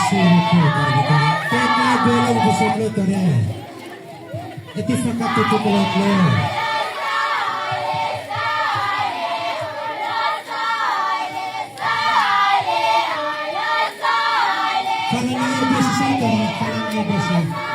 Singapore gitu. Kaya bilang busog lo tore. Iti fakat tutukulot lo. Parang ibig sa ito, parang ibig sa